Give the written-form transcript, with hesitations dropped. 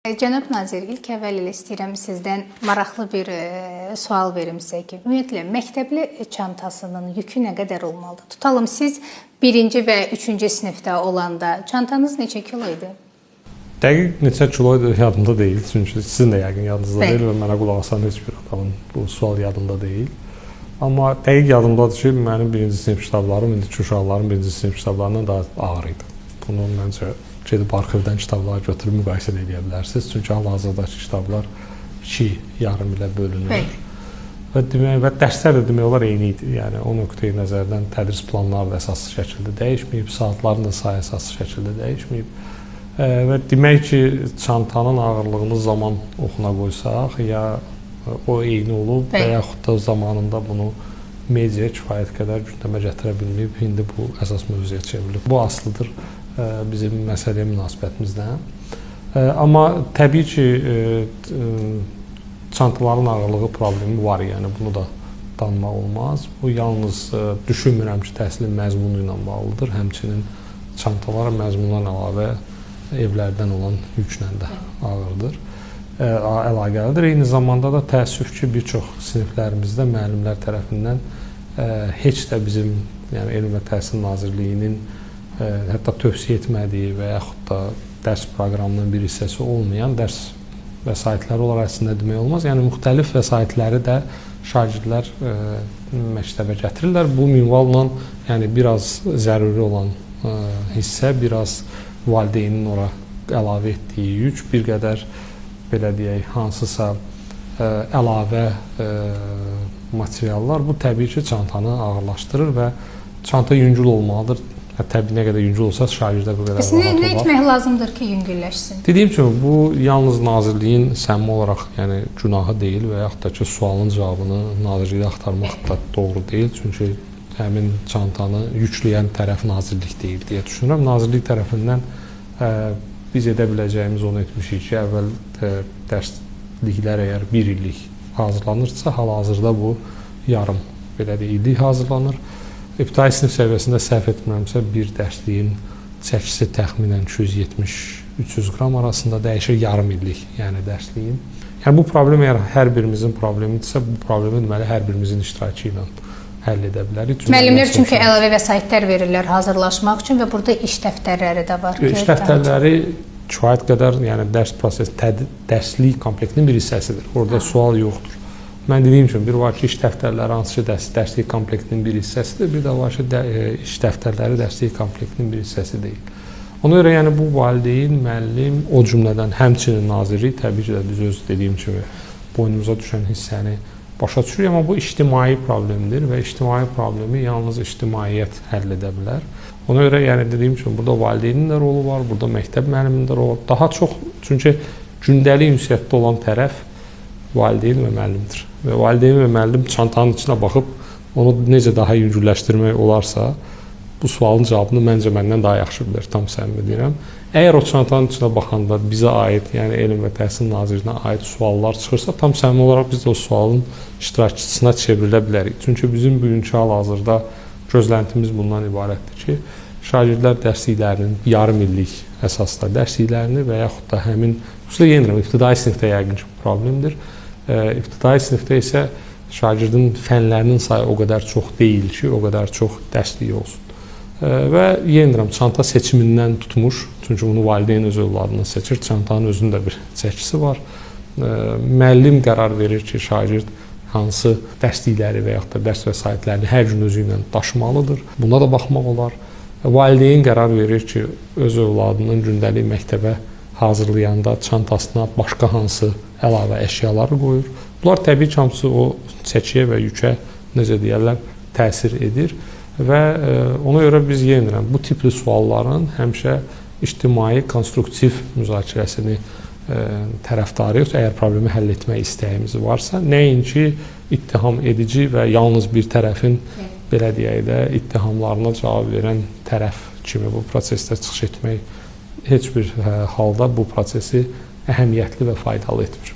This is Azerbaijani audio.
Cənab nazir, ilk əvvəl elə istəyirəm sizdən maraqlı bir sual verim sizə ki, ümumiyyətlə məktəbli çantasının yükü nə qədər olmalıdır? Tutalım siz 1-ci və 3-cü sinifdə olanda çantanız neçə kilo idi? Dəqiq neçə kilo idi yadımda deyil, çünki sizin də yəqin yadınızda deyil və mənə qulaq asan heç bir adamın bu sual yadında deyil. Amma dəqiq yadımdadır ki, mənim 1-ci sinif kitablarım indiki uşaqların 1-ci sinif kitablarından daha ağır idi. Bunu məncə gedib arxivdən kitabları götürüb müqayisə edə bilərsiniz. Çünki hal-hazırdakı kitablar 2 yarım ilə bölünür. Və dərslər də demək olar eyni idi. Yəni o nöqteyi nəzərdən tədris planları da əsaslı şəkildə dəyişməyib, saatların da sayı əsaslı şəkildə dəyişməyib. Və demək ki, çantanın ağırlığını zaman oxuna qoysaq, ya o eyni olub və yaxud da zamanında bunu media kifayət qədər gündəmə gətirə bilməyib, indi bu əsas mövzuya çevrilib. Bu asılıdır bizim məsələyə münasibətimizdən. Amma təbii ki, çantaların ağırlığı problemi var, yəni bunu da danmaq olmaz. Bu yalnız düşünmürəm ki, təhsilin məzmunu ilə bağlıdır. Həmçinin çantalar məzmundan əlavə evlərdən olan yüklə də ağırdır, əlaqəlidir. Eyni zamanda da təəssüf ki, bir çox siniflərimizdə müəllimlər tərəfindən heç də bizim, yəni Elm və Təhsil Nazirliyinin hətta tövsiyə etmədiyi və yaxud da dərs proqramının bir hissəsi olmayan dərs vəsaitləri olaraq əslində demək olmaz. Yəni müxtəlif vəsaitləri də şagirdlər məktəbə gətirirlər. Bu minvalla yəni biraz zəruri olan hissə, biraz valideynin ora əlavə etdiyi yük, bir qədər belə deyək, hansısa əlavə materiallar bu təbii ki, çantanı ağırlaşdırır və çanta yüngül olmalıdır. Təbii nə qədər yüngül olsa şagirdə bu qədər rahat olar. Nə etmək lazımdır ki, yüngülləşsin? Dediyim kimi, bu yalnız nazirliyin səmimi olaraq yəni günahı deyil və yaxud da ki, sualın cavabını nazirlikdə axtarmaq da doğru deyil. Çünki həmin çantanı yükləyən tərəf nazirlik deyil deyə düşünürəm. Nazirlik tərəfindən biz edə biləcəyimiz onu etmişik ki, əvvəl dərsliklər əgər 1 illik hazırlanırsa, hal-hazırda bu yarım belə illik hazırlanır. İbtidai sinif səviyyəsində səhv etmirəmsə, bir dərsliyin çəkisi təxminən 270-300 qram arasında dəyişir yarım illik, yəni dərsliyin. Yəni bu problem əgər hər birimizin problemidirsə, bu problemi deməli hər birimizin iştirakı ilə həll edə bilərik. Müəllimlər çünki əlavə vəsaitlər verirlər hazırlaşmaq üçün və burada iş dəftərləri də var. İş dəftərləri kifayət qədər, yəni dərs prosesi, dərslik komplektinin bir hissəsidir. Orada sual yoxdur. Mən dediyim kimi, bir var ki, iş dəftərləri hansı ki, dərslik komplektinin bir hissəsidir, bir də var ki, iş dəftərləri dərslik komplektinin bir hissəsi deyil. Ona görə yəni bu valideyn, müəllim, o cümlədən həmçinin nazirlik təbii ki, biz öz dediyim kimi boynumuza düşən hissəni başa düşürük, amma bu ictimai problemdir və ictimai problemi yalnız ictimaiyyət həll edə bilər. Ona görə yəni dediyim kimi, burada valideynin də rolu var, burada məktəb müəlliminin də rolu var. Daha çox, çünki gündəlik ünsiyyətdə olan tərəf valideyn və müəllimdir. Və valideyn və müəllim çantanın içinə baxıb onu necə daha yüngülləşdirmək olarsa, bu sualın cavabını məncə məndən daha yaxşı bilir, tam səmimi deyirəm. Əgər o çantanın içinə baxanda bizə aid, yəni Elm və Təhsil Nazirliyinə aid suallar çıxırsa, tam səmimi olaraq biz də o sualın iştirakçısına çevrilə bilərik. Çünki bizim bugünkü hal-hazırda gözləntimiz bundan ibarətdir ki, şagirdlər dərsliklərinin yarım illik əsasda dərsliklərini və yaxud da həmin, xüsusilə yenirəm, ibtidai sinifdə yəqin ki, problemdir. İbtidai sinifdə isə şagirdin fənlərinin sayı o qədər çox deyil ki, o qədər çox dərsliyi olsun. Və yenirəm, çanta seçimindən tutmuş, çünki bunu valideyn öz övladını seçir, çantanın özünün də bir çəkisi var. Müəllim qərar verir ki, şagird hansı dərslikləri və yaxud da dərs vəsaitlərini hər gün özü ilə daşımalıdır. Buna da baxmaq olar. Valideyn qərar verir ki, öz övladının gündəlik məktəbə hazırlayanda çantasına başqa hansı əlavə əşyaları qoyur. Bunlar təbii ki, hamısı o çəkiyə və yükə, necə deyərlər, təsir edir və ona görə biz yenirəm, bu tipli sualların həmişə ictimai, konstruktiv müzakirəsini tərəfdarıyıq. Əgər problemi həll etmək istəyimiz varsa, nəinki ittiham edici və yalnız bir tərəfin, belə deyək də, ittihamlarına cavab verən tərəf kimi bu prosesdə çıxış etmək heç bir halda bu prosesi əhəmiyyətli və faydalı etmir.